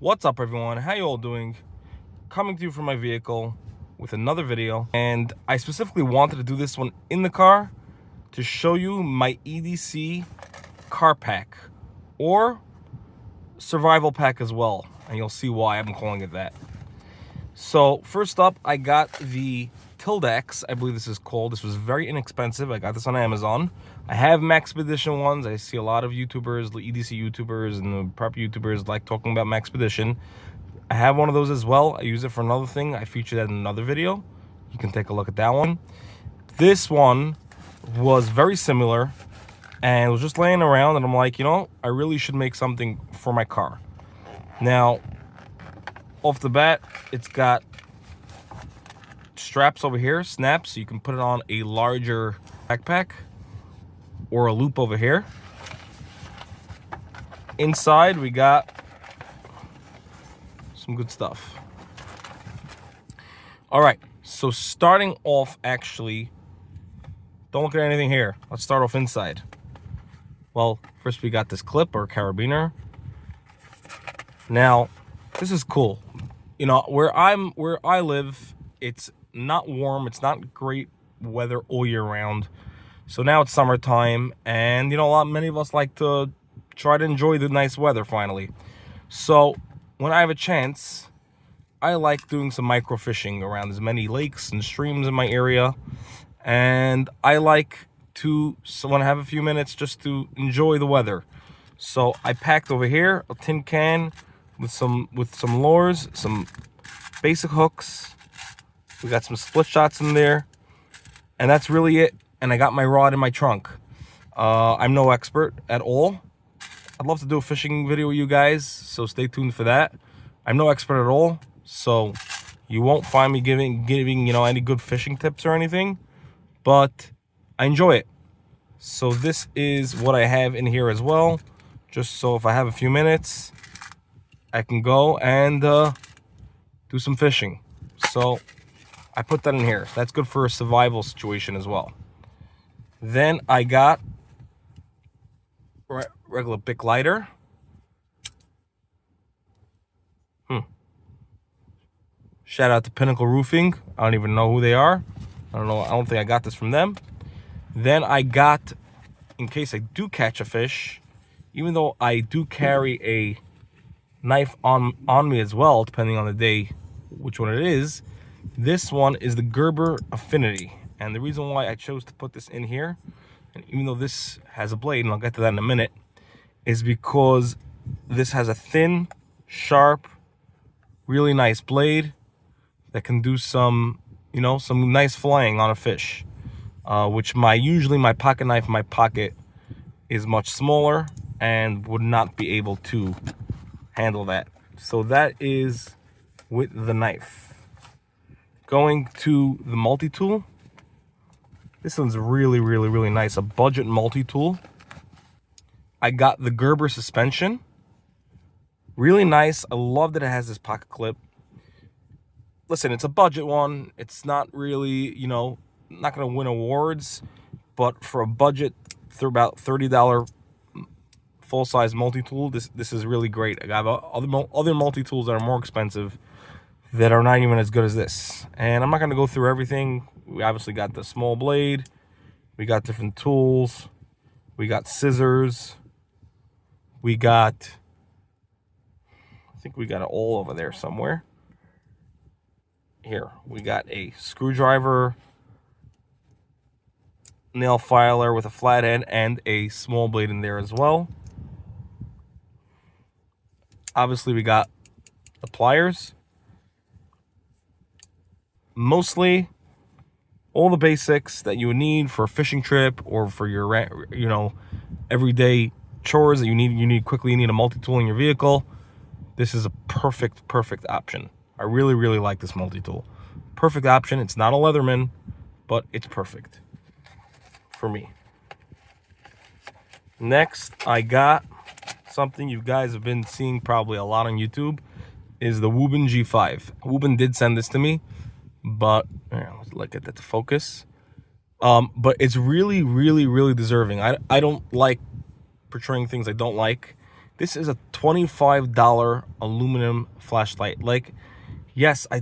What's up, everyone? How you all doing? Coming to you from my vehicle with another video, and I specifically wanted to do this one in the car to show you my EDC car pack or survival pack as well, and you'll see why I'm calling it that. So first up, I got the Tildex, I believe this is called. This was very inexpensive. I got this on Amazon. I have Maxpedition ones. I see a lot of YouTubers, EDC YouTubers and the prep YouTubers like talking about Maxpedition. I have one of those as well. I use it for another thing. I featured that in another video. You can take a look at that one. This one was very similar, and it was just laying around, and I'm like, you know, I really should make something for my car. Now, off the bat, it's got straps over here, snaps, so you can put it on a larger backpack or a loop over here. Inside, we got some good stuff. All right, so starting off, actually, don't look at anything here. Let's start off inside. Well, first we got this clip or carabiner. Now, this is cool. You know, where I live, it's not warm, it's not great weather all year round. So now it's summertime, and you know, many of us like to try to enjoy the nice weather finally. So when I have a chance, I like doing some micro fishing around as many lakes and streams in my area, and I like to, so when I have a few minutes, just to enjoy the weather. So I packed over here a tin can with some lures, some basic hooks. We got some split shots in there, and that's really it. And I got my rod in my trunk. I'm no expert at all. I'd love to do a fishing video with you guys, so stay tuned for that. I'm no expert at all, so you won't find me giving you know, any good fishing tips or anything, but I enjoy it. So this is what I have in here as well, just so if I have a few minutes, I can go and do some fishing. So I put that in here. That's good for a survival situation as well. Then I got regular Bic lighter. Shout out to Pinnacle Roofing. I don't even know who they are. I don't think I got this from them. Then I got, in case I do catch a fish, even though I do carry a knife on me as well, depending on the day which one it is, this one is the Gerber Affinity. And the reason why I chose to put this in here, and even though this has a blade, and I'll get to that in a minute, is because this has a thin, sharp, really nice blade that can do some, you know, some nice filleting on a fish. Which usually my pocket knife in my pocket is much smaller and would not be able to handle that. So that is with the knife. Going to the multi-tool. This one's really, really, really nice. A budget multi-tool. I got the Gerber Suspension. Really nice. I love that it has this pocket clip. Listen, it's a budget one. It's not really, you know, not going to win awards, but for a budget, for about $30 full-size multi-tool, this is really great. I got other multi-tools that are more expensive that are not even as good as this. And I'm not going to go through everything. We obviously got the small blade. We got different tools. We got scissors. We got, I think we got it all over there somewhere. Here, we got a screwdriver, nail filer with a flat end, and a small blade in there as well. Obviously, we got the pliers. Mostly all the basics that you would need for a fishing trip or for your, you know, everyday chores that you need quickly. You need a multi-tool in your vehicle. This is a perfect option. I really, really like this multi-tool. Perfect option. It's not a Leatherman, but it's perfect for me. Next, I got something you guys have been seeing probably a lot on YouTube, is the Wuben G5. Wuben did send this to me, but let's get that to focus. But it's really, really, really deserving. I don't like portraying things I don't like. This is a $25 aluminum flashlight. Like, yes, I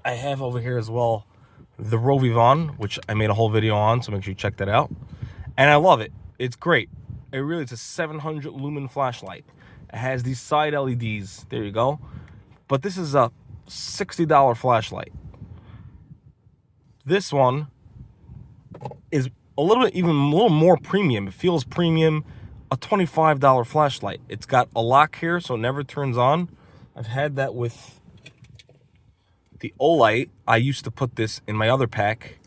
have over here as well the Rovivon, which I made a whole video on, so make sure you check that out. And I love it. It's great. It's a 700 lumen flashlight. It has these side LEDs. There you go. But this is a $60 flashlight. This one is a little more premium. It feels premium. A $25 flashlight. It's got a lock here, so it never turns on. I've had that with the Olight. I used to put this in my other pack,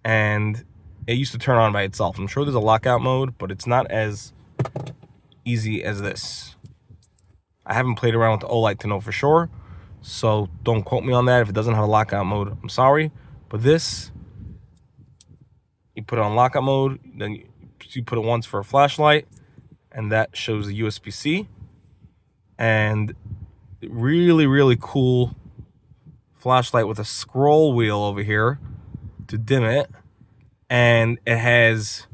and it used to turn on by itself. I'm sure there's a lockout mode, but it's not as easy as this. I haven't played around with the Olight to know for sure, so don't quote me on that. If it doesn't have a lockout mode, I'm sorry. But this, you put it on lockout mode, then you put it once for a flashlight, and that shows the USB-C. And really, really cool flashlight with a scroll wheel over here to dim it. And it has,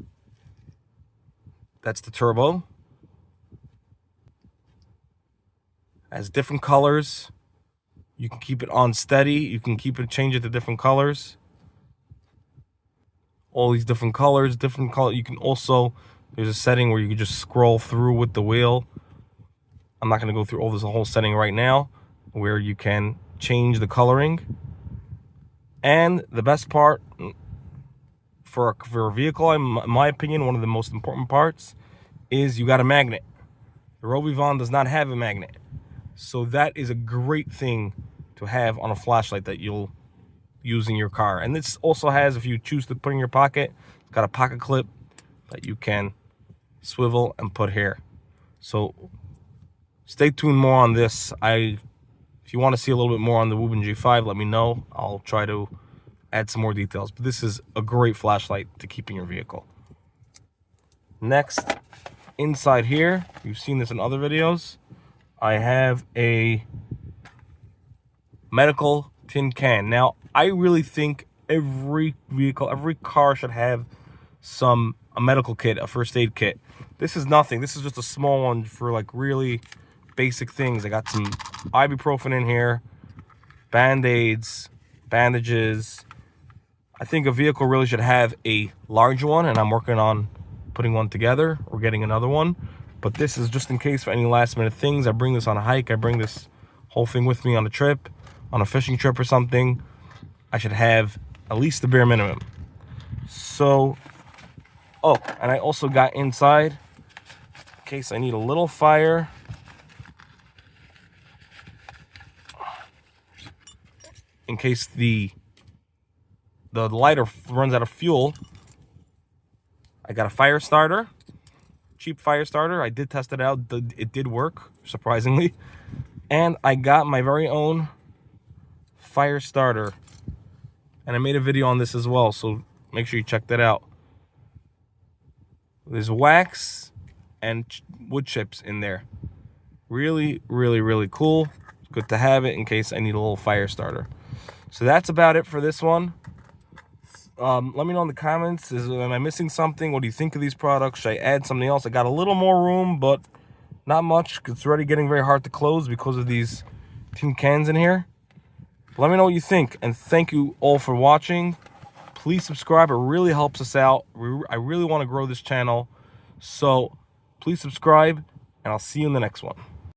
that's the turbo. It has different colors. You can keep it on steady. You can change it to different colors. All these different colors, You can also, there's a setting where you can just scroll through with the wheel. I'm not going to go through all this whole setting right now, where you can change the coloring. And the best part, for a vehicle, in my opinion, one of the most important parts is you got a magnet. The Rovivon does not have a magnet. So that is a great thing to have on a flashlight that you'll use in your car. And this also has, if you choose to put in your pocket, it's got a pocket clip that you can swivel and put here. So stay tuned more on this. If you want to see a little bit more on the Wuben G5, let me know. I'll try to add some more details. But this is a great flashlight to keep in your vehicle. Next, inside here, you've seen this in other videos, I have a medical tin can. Now, I really think every vehicle, every car should have a medical kit, a first aid kit. This is nothing. This is just a small one for like really basic things. I got some ibuprofen in here, band-aids, bandages. I think a vehicle really should have a large one, and I'm working on putting one together or getting another one. But this is just in case for any last minute things. I bring this on a hike. I bring this whole thing with me on a trip, on a fishing trip or something. I should have at least the bare minimum. So, oh, and I also got inside, in case I need a little fire, in case the lighter runs out of fuel, I got a fire starter. Cheap fire starter. I did test it out. It did work, surprisingly. And I got my very own fire starter. And I made a video on this as well, so make sure you check that out. There's wax and wood chips in there. Really, really, really cool. It's good to have it in case I need a little fire starter. So that's about it for this one. Let me know in the comments, am I missing something? What do you think of these products? Should I add something else? I got a little more room, but not much. It's already getting very hard to close because of these tin cans in here. Let me know what you think, and thank you all for watching. Please subscribe. It really helps us out. I really want to grow this channel, so please subscribe, and I'll see you in the next one.